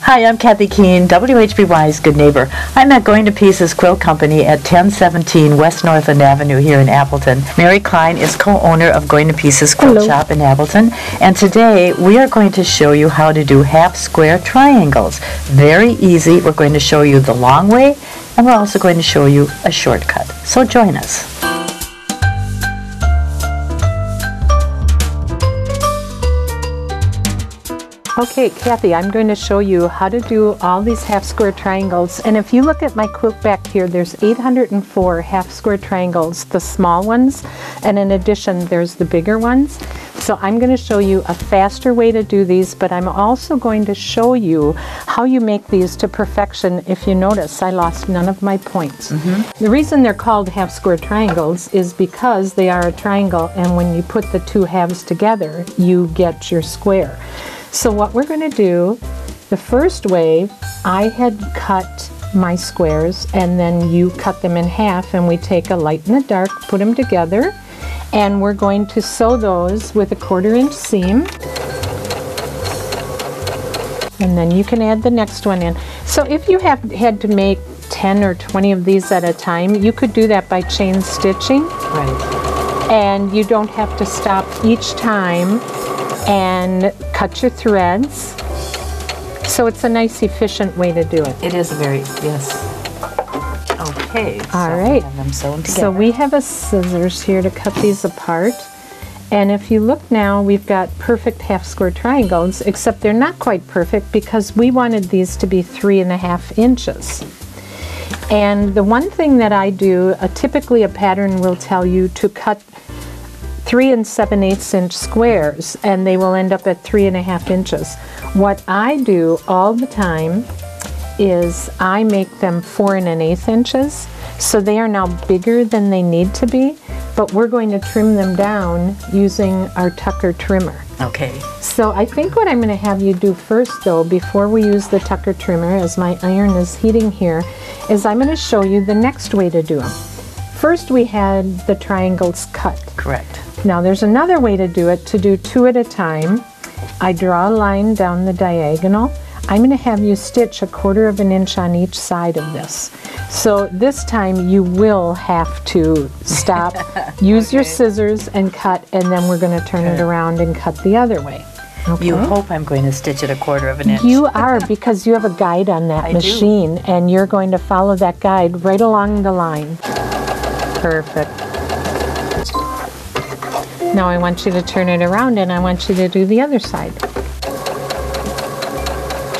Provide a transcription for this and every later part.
Hi, I'm Kathy Keene, WHBY's Good Neighbor. I'm at Going to Pieces Quilt Company at 1017 West Northland Avenue here in Appleton. Mary Klein is co-owner of Going to Pieces Quilt Shop in Appleton, and today we are going to show you how to do half square triangles. Very easy. We're going to show you the long way, and we're also going to show you a shortcut. So join us. Okay, Kathy, I'm going to show you how to do all these half square triangles. And if you look at my quilt back here, there's 804 half square triangles, the small ones, and in addition, there's the bigger ones. So I'm going to show you a faster way to do these, but I'm also going to show you how you make these to perfection. If you notice, I lost none of my points. The reason they're called half square triangles is because they are a triangle, and when you put the two halves together, you get your square. So what we're going to do, the first way, I had cut my squares and then you cut them in half, and we take a light and a dark, put them together, and we're going to sew those with a 1/4 inch seam. And then you can add the next one in. So if you had to make 10 or 20 of these at a time, you could do that by chain stitching. Right. And you don't have to stop each time and cut your threads. So it's a nice, efficient way to do it. It is a very, yes. Okay. All right. Have them sewn together. So we have a scissors here to cut these apart. And if you look now, we've got perfect half square triangles, except they're not quite perfect because we wanted these to be 3.5 inches. And the one thing that I do, typically a pattern will tell you to cut 3 7/8 inch squares, and they will end up at 3.5 inches. What I do all the time is I make them 4 1/8 inches, so they are now bigger than they need to be, but we're going to trim them down using our Tucker trimmer. Okay. So I think what I'm going to have you do first, though, before we use the Tucker trimmer, as my iron is heating here, is I'm going to show you the next way to do them. First we had the triangles cut. Correct. Now there's another way to do it, to do 2 at a time. I draw a line down the diagonal. I'm going to have you stitch a 1/4 inch on each side of this. So this time you will have to stop, use your scissors and cut, and then we're going to turn it around and cut the other way. Okay. You hope I'm going to stitch it a 1/4 inch. You are, because you have a guide on that machine, and you're going to follow that guide right along the line. Perfect. Now I want you to turn it around, and I want you to do the other side.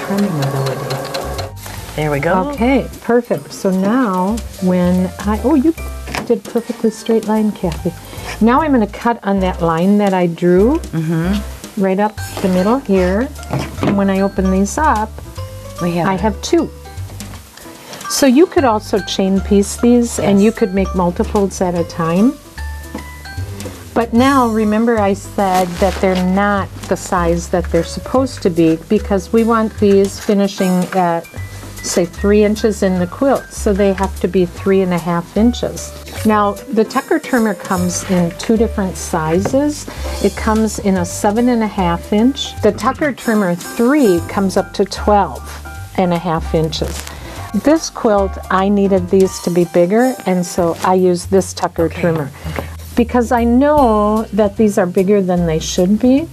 Trimming ability. There we go. Okay, perfect. So now when you did perfectly straight line, Kathy. Now I'm going to cut on that line that I drew right up the middle here. And when I open these up, I have 2. So you could also chain piece these, and you could make multiples at a time. But now, remember I said that they're not the size that they're supposed to be, because we want these finishing at, say, 3 inches in the quilt, so they have to be 3.5 inches. Now, the Tucker trimmer comes in 2 different sizes. It comes in a 7.5 inch. The Tucker trimmer 3 comes up to 12.5 inches. This quilt, I needed these to be bigger, and so I used this Tucker trimmer. Okay. Because I know that these are bigger than they should be.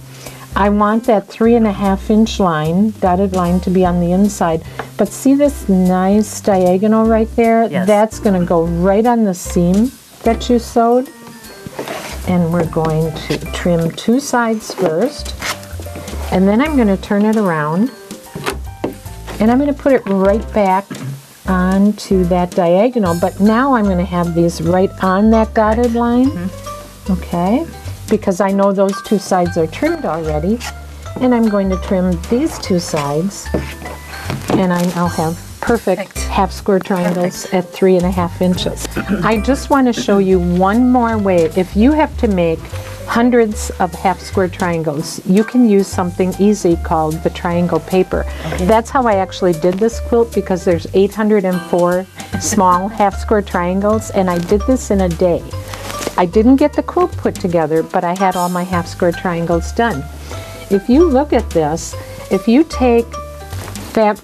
I want that 3.5 inch line, dotted line, to be on the inside. But see this nice diagonal right there? Yes. That's going to go right on the seam that you sewed. And we're going to trim 2 sides first. And then I'm going to turn it around. And I'm going to put it right back onto that diagonal, but now I'm going to have these right on that dotted line. Okay, because I know those 2 sides are trimmed already, and I'm going to trim these 2 sides, and I'll have perfect half square triangles at 3.5 inches. I just want to show you one more way. If you have to make hundreds of half square triangles, you can use something easy called the triangle paper. Okay. That's how I actually did this quilt, because there's 804 small half square triangles, and I did this in a day. I didn't get the quilt put together, but I had all my half square triangles done. If you look at this, if you take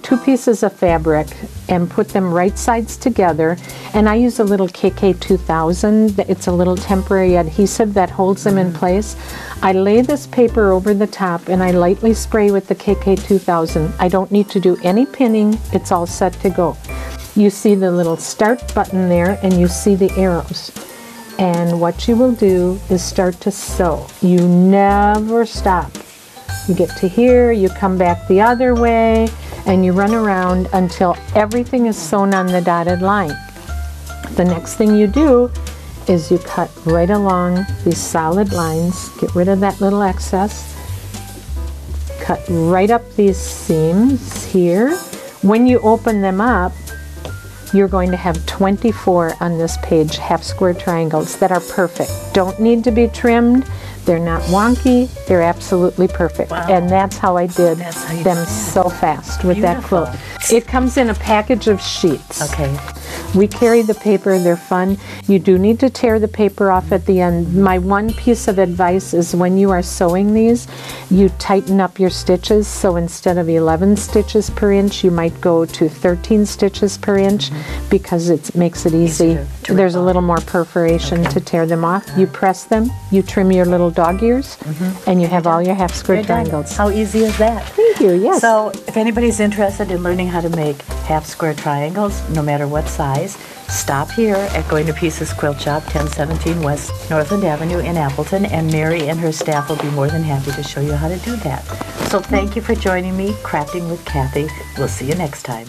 two pieces of fabric and put them right sides together, and I use a little KK2000. It's a little temporary adhesive that holds them in place. I lay this paper over the top and I lightly spray with the KK2000. I don't need to do any pinning. It's all set to go. You see the little start button there, and you see the arrows. And what you will do is start to sew. You never stop. You get to here, you come back the other way, and you run around until everything is sewn on the dotted line. The next thing you do is you cut right along these solid lines, get rid of that little excess, cut right up these seams here. When you open them up, you're going to have 24 on this page, half square triangles that are perfect. Don't need to be trimmed. They're not wonky. They're absolutely perfect. Wow. And that's how I did them so fast with that quilt. It comes in a package of sheets. Okay. We carry the paper, they're fun. You do need to tear the paper off at the end. My one piece of advice is when you are sewing these, you tighten up your stitches. So instead of 11 stitches per inch, you might go to 13 stitches per inch because it makes it easy. There's a little more perforation to tear them off. You press them, you trim your little dog ears, and you have all your half square triangles. How easy is that? Thank you, yes. So if anybody's interested in learning how to make half square triangles, no matter what size, stop here at Going to Pieces Quilt Shop, 1017 West Northland Avenue in Appleton, and Mary and her staff will be more than happy to show you how to do that. So thank you for joining me, Crafting with Kathy. We'll see you next time.